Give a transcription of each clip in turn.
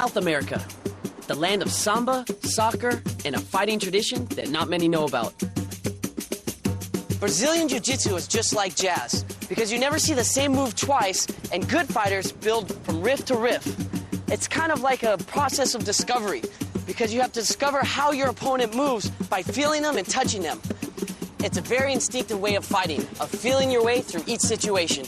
South America, the land of samba, soccer, and a fighting tradition that not many know about. Brazilian Jiu-Jitsu is just like jazz, because you never see the same move twice, and good fighters build from riff to riff. It's kind of like a process of discovery, because you have to discover how your opponent moves by feeling them and touching them. It's a very instinctive way of fighting, of feeling your way through each situation.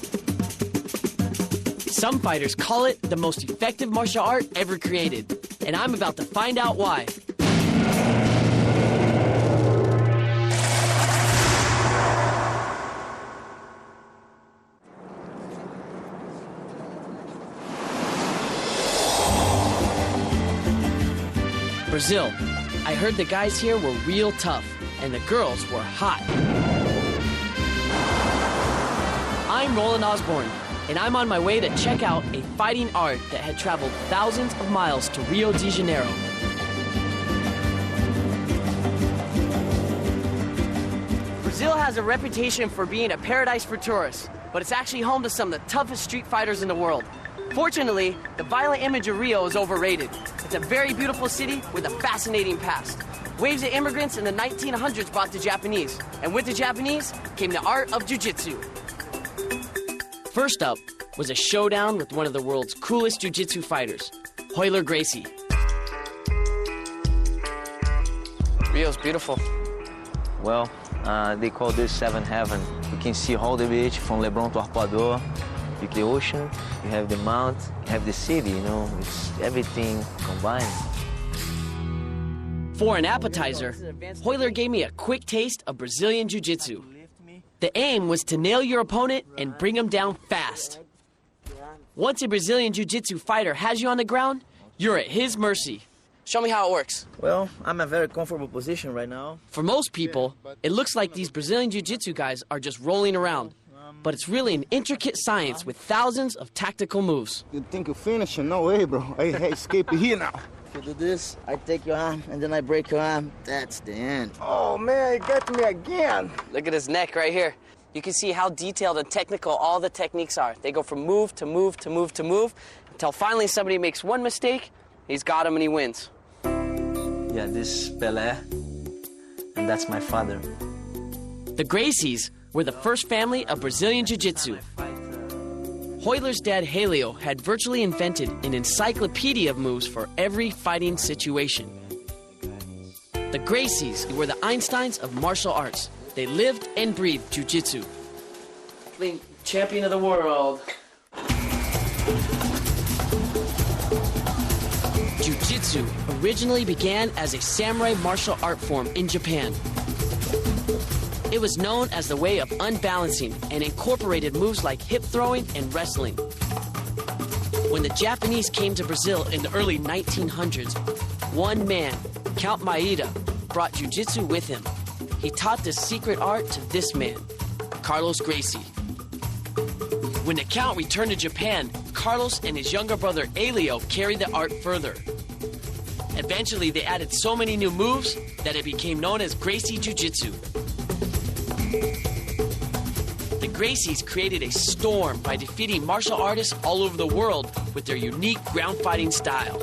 Some fighters call it the most effective martial art ever created, and I'm about to find out why. Brazil. I heard the guys here were real tough, and the girls were hot. I'm Roland Osborne, and I'm on my way to check out a fighting art that had traveled thousands of miles to Rio de Janeiro. Brazil has a reputation for being a paradise for tourists, but it's actually home to some of the toughest street fighters in the world. Fortunately, the violent image of Rio is overrated. It's a very beautiful city with a fascinating past. Waves of immigrants in the 1900s brought the Japanese, and with the Japanese came the art of jiu-jitsu. First up was a showdown with one of the world's coolest jiu-jitsu fighters, Royler Gracie. Rio's beautiful. Well, they call this Seven Heaven. You can see all the beach from Leblon to Arpoador. You have the ocean, you have the mount, you have the city, you know, it's everything combined. For an appetizer, Royler gave me a quick taste of Brazilian Jiu-Jitsu. The aim was to nail your opponent and bring him down fast. Once a Brazilian Jiu-Jitsu fighter has you on the ground, you're at his mercy. Show me how it works. Well, I'm in a very comfortable position right now. For most people, it looks like these Brazilian Jiu-Jitsu guys are just rolling around. But it's really an intricate science with thousands of tactical moves. You think you're finishing? No way, bro. I escape here now. If you do this, I take your arm, and then I break your arm. That's the end. Oh, man, you got me again. Look at his neck right here. You can see how detailed and technical all the techniques are. They go from move to move to move to move, until finally somebody makes one mistake, he's got him and he wins. Yeah, this is Pelé, and that's my father. The Gracies were the first family of Brazilian Jiu-Jitsu. Royler's dad, Helio, had virtually invented an encyclopedia of moves for every fighting situation. The Gracies were the Einsteins of martial arts. They lived and breathed Jiu-Jitsu. Champion of the world. Jiu-Jitsu originally began as a samurai martial art form in Japan. It was known as the way of unbalancing and incorporated moves like hip throwing and wrestling. When the Japanese came to Brazil in the early 1900s, one man, Count Maeda, brought jiu-jitsu with him. He taught this secret art to this man, Carlos Gracie. When the Count returned to Japan, Carlos and his younger brother Helio carried the art further. Eventually, they added so many new moves that it became known as Gracie Jiu-Jitsu. The Gracies created a storm by defeating martial artists all over the world with their unique ground fighting style.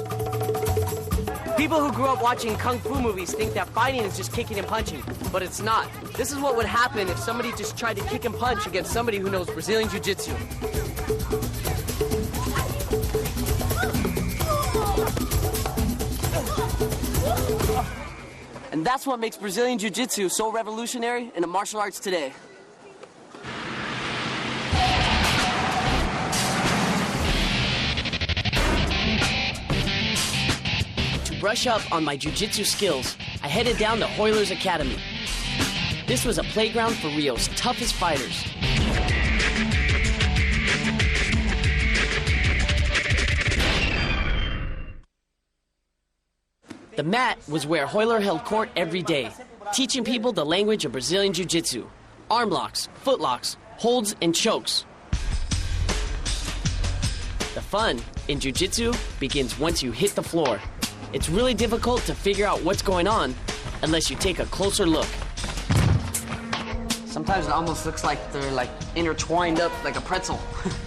People who grew up watching kung fu movies think that fighting is just kicking and punching, but it's not. This is what would happen if somebody just tried to kick and punch against somebody who knows Brazilian Jiu-Jitsu. And that's what makes Brazilian Jiu-Jitsu so revolutionary in the martial arts today. To brush up on my Jiu-Jitsu skills, I headed down to Royler's Academy. This was a playground for Rio's toughest fighters. The mat was where Royler held court every day, teaching people the language of Brazilian Jiu-Jitsu. Arm locks, foot locks, holds, and chokes. The fun in Jiu-Jitsu begins once you hit the floor. It's really difficult to figure out what's going on unless you take a closer look. Sometimes it almost looks like they're like intertwined up like a pretzel.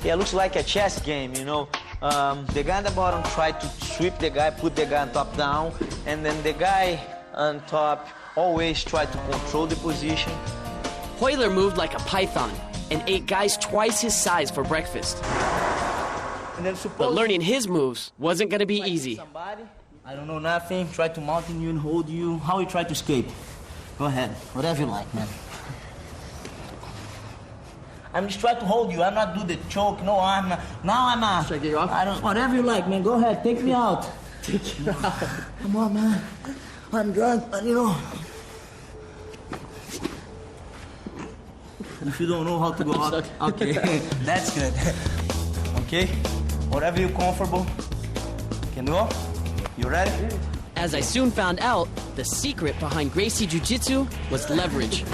Yeah, it looks like a chess game, you know. The guy at the bottom tried to sweep the guy, put the guy on top down, and then the guy on top always try to control the position. Royler moved like a python and ate guys twice his size for breakfast. And then But learning his moves wasn't going to be easy. I don't know nothing, try to mount you and hold you. How you try to escape? Go ahead, whatever you like, man. I'm just trying to hold you. I'm not do the choke. No, I'm not. Now I'm not. Should I get you off? I don't. Whatever you like, man. Go ahead. Take me out. Take you out. Come on, man. I'm drunk, but you know. If you don't know how to go out, okay, that's good. Okay, whatever you're comfortable. Can go. You ready? As I soon found out, the secret behind Gracie Jiu-Jitsu was leverage.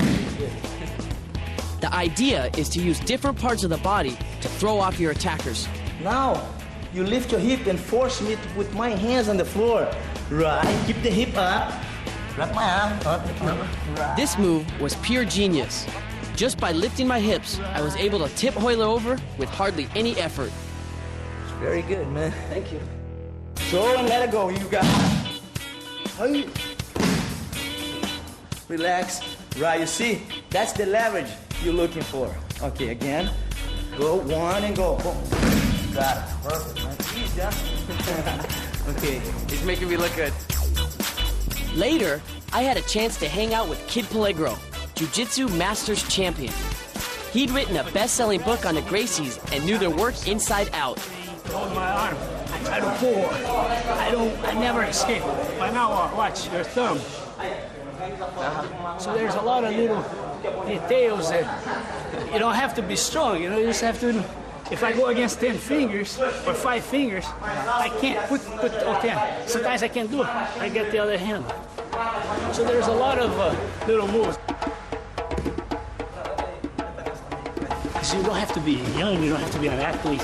The idea is to use different parts of the body to throw off your attackers. Now, you lift your hip and force me to put my hands on the floor. Right, keep the hip up. Wrap my arm up. Right. This move was pure genius. Just by lifting my hips, I was able to tip Royler over with hardly any effort. Very good, man. Thank you. Throw and let it go. You got it. Hey. Relax. Right, you see? That's the leverage you're looking for. Okay, again. Go, one and go. Boom. Got it. Perfect, man. Easy, huh? Okay. He's making me look good. Later, I had a chance to hang out with Kid Peligro, Jiu-Jitsu Masters champion. He'd written a best-selling book on the Gracies and knew their work inside out. Hold my arm. I try to pull. I never escape. But now watch your thumb. So there's a lot of little details that you don't have to be strong. You know, you just have to. If I go against 10 fingers or 5 fingers, I can't put or 10. Sometimes I can't do it. I get the other hand. So there's a lot of little moves. Because you don't have to be young. You don't have to be an athlete.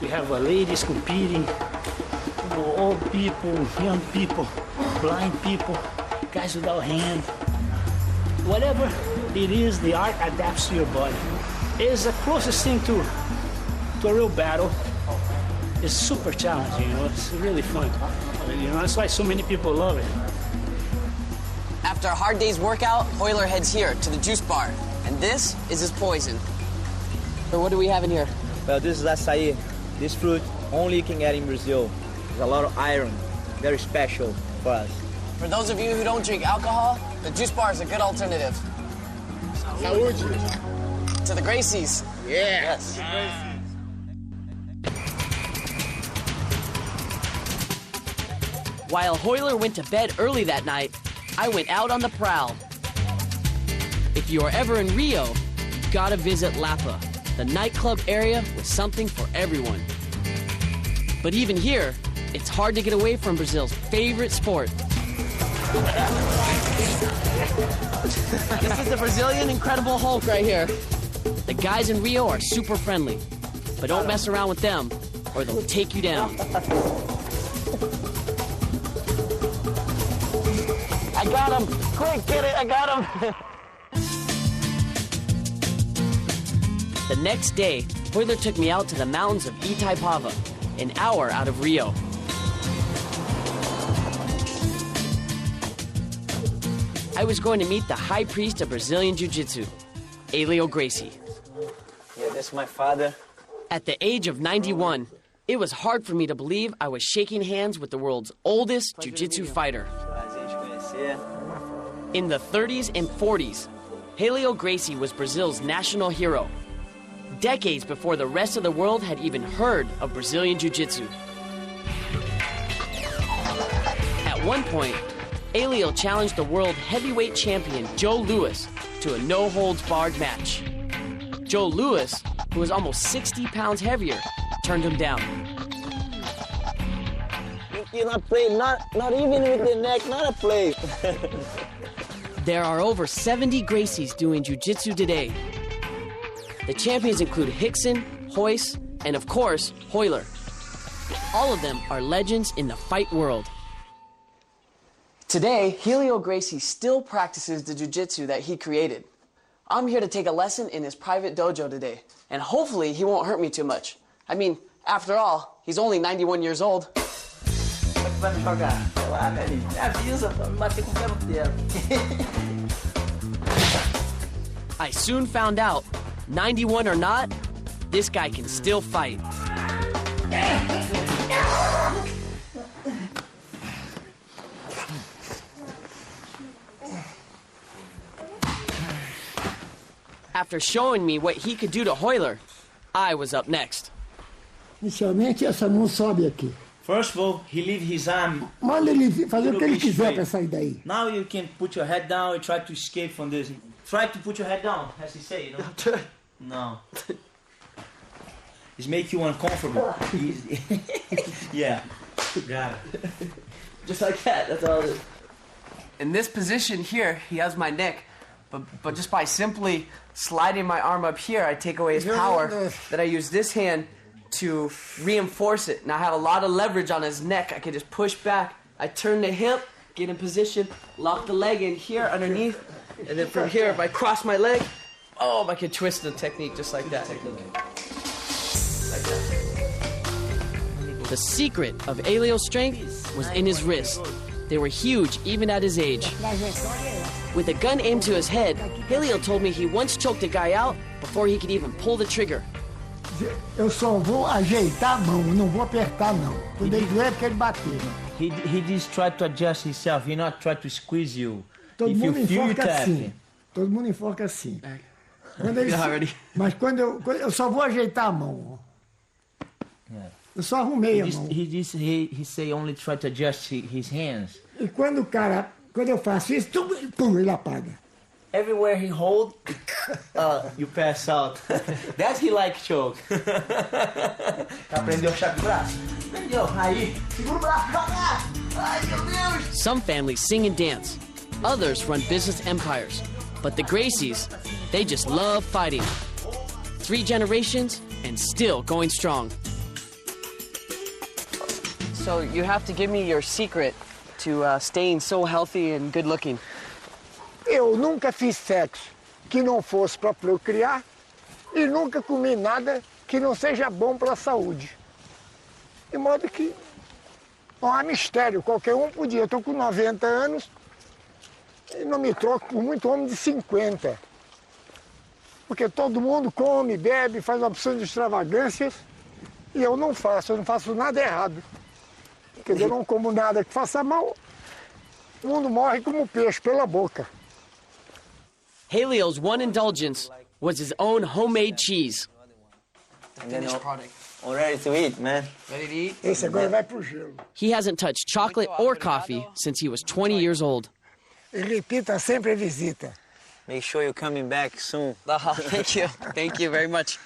We have ladies competing, you know, old people, young people, blind people, guys without hand. Whatever it is, the art adapts to your body. It's the closest thing to a real battle. It's super challenging, you know, it's really fun. You know, that's why so many people love it. After a hard day's workout, Royler heads here to the juice bar. And this is his poison. So what do we have in here? Well, this is açaí. This fruit only you can get in Brazil. There's a lot of iron, very special for us. For those of you who don't drink alcohol, the juice bar is a good alternative. Saúde. To the Gracies. Yes. While Royler went to bed early that night, I went out on the prowl. If you are ever in Rio, you gotta visit Lapa, the nightclub area with something for everyone. But even here, it's hard to get away from Brazil's favorite sport. This is the Brazilian Incredible Hulk right here. The guys in Rio are super friendly, but don't mess around with them or they'll take you down. I got him! Quick, get it! I got him! The next day, Royler took me out to the mountains of Itaipava, an hour out of Rio. I was going to meet the high priest of Brazilian Jiu-Jitsu, Helio Gracie. Yeah, that's my father. At the age of 91, it was hard for me to believe I was shaking hands with the world's oldest Jiu-Jitsu fighter. In the 30s and 40s, Helio Gracie was Brazil's national hero, decades before the rest of the world had even heard of Brazilian Jiu-Jitsu. At one point, Helio challenged the world heavyweight champion Joe Louis to a no-holds-barred match. Joe Louis, who was almost 60 pounds heavier, turned him down. You not play, not even with the neck, not a play. There are over 70 Gracies doing Jiu-Jitsu today. The champions include Hickson, Hoyce, and of course, Royler. All of them are legends in the fight world. Today, Helio Gracie still practices the jiu-jitsu that he created. I'm here to take a lesson in his private dojo today, and hopefully he won't hurt me too much. I mean, after all, he's only 91 years old. vai me jogar? Sei lá, velho. Me avisa pra me bater com o pé no teto. I soon found out, 91 or not, this guy can still fight. After showing me what he could do to Hoyler, I was up next. Inicialmente essa mão sobe aqui. First of all, he leave his arm. Manda ele fazer o que ele quiser straight. para sair daí. Now you can put your head down and try to escape from this. Try to put your head down, as he say, you know? No. It's make you uncomfortable. Easy. Yeah. Got it. Just like that, that's all it is. In this position here, he has my neck, but just by simply sliding my arm up here, I take away his power. Then I use this hand to reinforce it. And I have a lot of leverage on his neck. I can just push back. I turn the hip, get in position, lock the leg in here underneath, and then from here, if I cross my leg, oh, I can twist the technique just like that. The secret of Elio's strength was in his wrists. They were huge even at his age. With a gun aimed to his head, Elio told me he once choked a guy out before he could even pull the trigger. Eu só vou ajeitar a mão, não vou apertar não. Quando ele doer é porque ele bateu. He just tried to adjust himself. He not try to squeeze you. Todo If mundo you feel enforca tap. assim. Todo mundo enforca assim. Quando ele, Already. mas quando eu só vou ajeitar a mão. Ó. Yeah. Eu só arrumei a mão. He say only try to adjust his hands. E quando eu faço isso, pum, ele apaga. Everywhere he hold, you pass out. That's he like choke. Aprendeu a chave de braço? Aprendeu. Aí, segura o braço devagar. Ai, meu Deus. Some families sing and dance. Others run business empires. But the Gracies, they just love fighting. 3 generations and still going strong. So you have to give me your secret to staying so healthy and good looking. Eu nunca fiz sexo que não fosse para procriar e nunca comi nada que não seja bom para a saúde. De modo que não há mistério, qualquer um podia. Eu estou com 90 anos e não me troco por muito homem de 50. Porque todo mundo come, bebe, faz opção de extravagâncias e eu não faço nada errado. Quer dizer, eu não como nada que faça mal, o mundo morre como peixe pela boca. Halio's one indulgence was his own homemade cheese. Finished product. All ready to eat, man. Ready to eat? Esse agora vai pro gelo. He hasn't touched chocolate or coffee since he was 20 years old. E repita sempre a visita. Make sure you're coming back soon. Thank you. Thank you very much.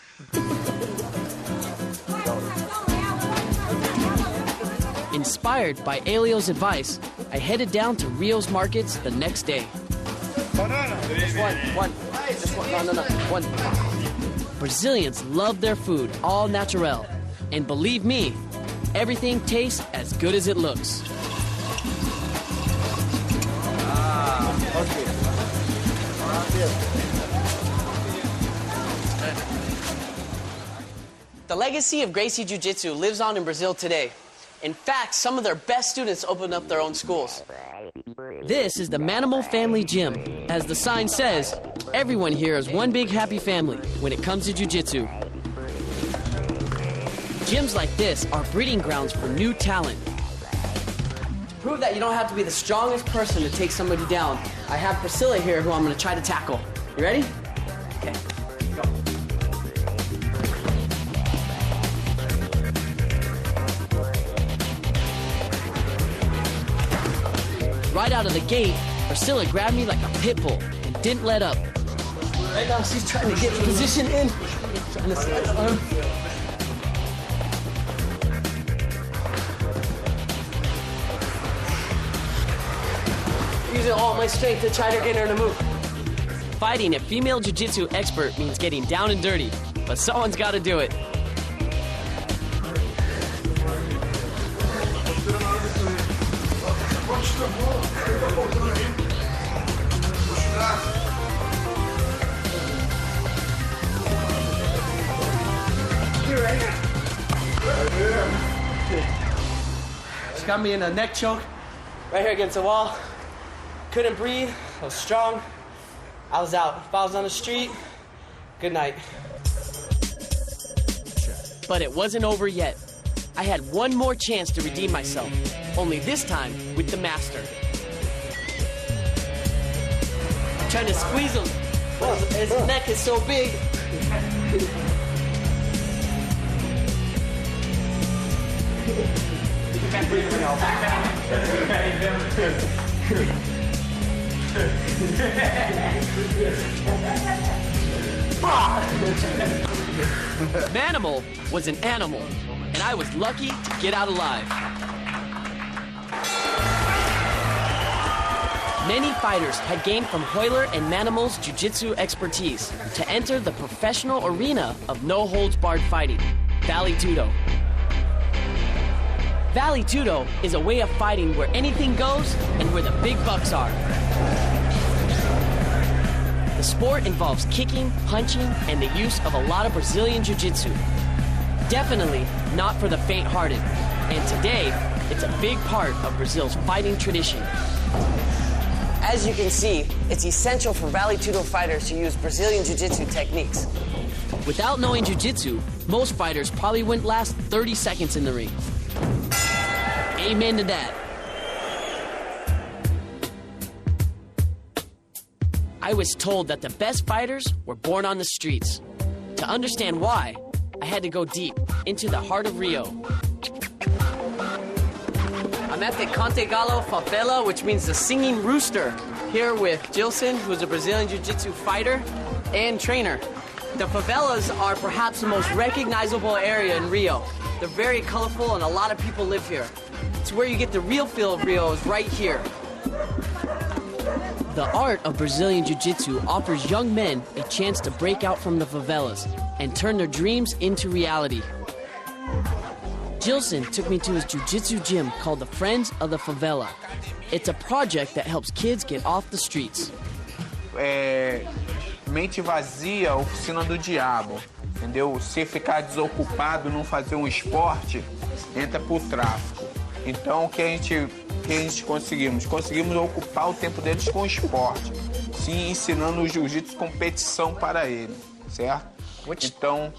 Inspired by Elio's advice, I headed down to Rio's markets the next day. Just one. Just one. No. One. Brazilians love their food, all natural. And believe me, everything tastes as good as it looks. The legacy of Gracie Jiu Jitsu lives on in Brazil today. In fact, some of their best students opened up their own schools. This is the Manimal Family Gym. As the sign says, everyone here is one big happy family when it comes to Jiu Jitsu. Gyms like this are breeding grounds for new talent. To prove that you don't have to be the strongest person to take somebody down, I have Priscilla here who I'm going to try to tackle. You ready? Okay. Go. Right out of the gate, Priscilla grabbed me like a pit bull and didn't let up. Right now, she's trying to get position in. Trying to slide her arm. Using all my strength to try to get her to move. Fighting a female jiu-jitsu expert means getting down and dirty, but someone's got to do it. She got me in a neck choke right here against the wall. Couldn't breathe. I was strong. I was out. If I was on the street, good night. But it wasn't over yet. I had one more chance to redeem myself, only this time with the master. I'm trying to squeeze him. His neck is so big. Manimal was an animal, and I was lucky to get out alive. Many fighters had gained from Hoyler and Manimal's jiu-jitsu expertise to enter the professional arena of no-holds-barred fighting, Vale Tudo. Vale Tudo is a way of fighting where anything goes and where the big bucks are. The sport involves kicking, punching, and the use of a lot of Brazilian jiu-jitsu. Definitely not for the faint-hearted, and today, it's a big part of Brazil's fighting tradition. As you can see, it's essential for Vale Tudo fighters to use Brazilian jiu-jitsu techniques. Without knowing jiu-jitsu, most fighters probably wouldn't last 30 seconds in the ring. Amen to that. I was told that the best fighters were born on the streets. To understand why, I had to go deep into the heart of Rio. I'm at the Cante Galo Favela, which means the singing rooster, here with Gilson, who's a Brazilian Jiu-Jitsu fighter and trainer. The favelas are perhaps the most recognizable area in Rio. They're very colorful and a lot of people live here. It's where you get the real feel of Rio is right here. The art of Brazilian Jiu-Jitsu offers young men a chance to break out from the favelas and turn their dreams into reality. Gilson took me to his jiu-jitsu gym called the Friends of the Favela. It's a project that helps kids get off the streets. Mente vazia, oficina do diabo, entendeu? Se ficar desocupado, não fazer um esporte, entra pro tráfico. Então, o que a gente conseguimos? Conseguimos ocupar o tempo deles com esporte, sim, ensinando o jiu-jitsu competição para ele, certo? Então,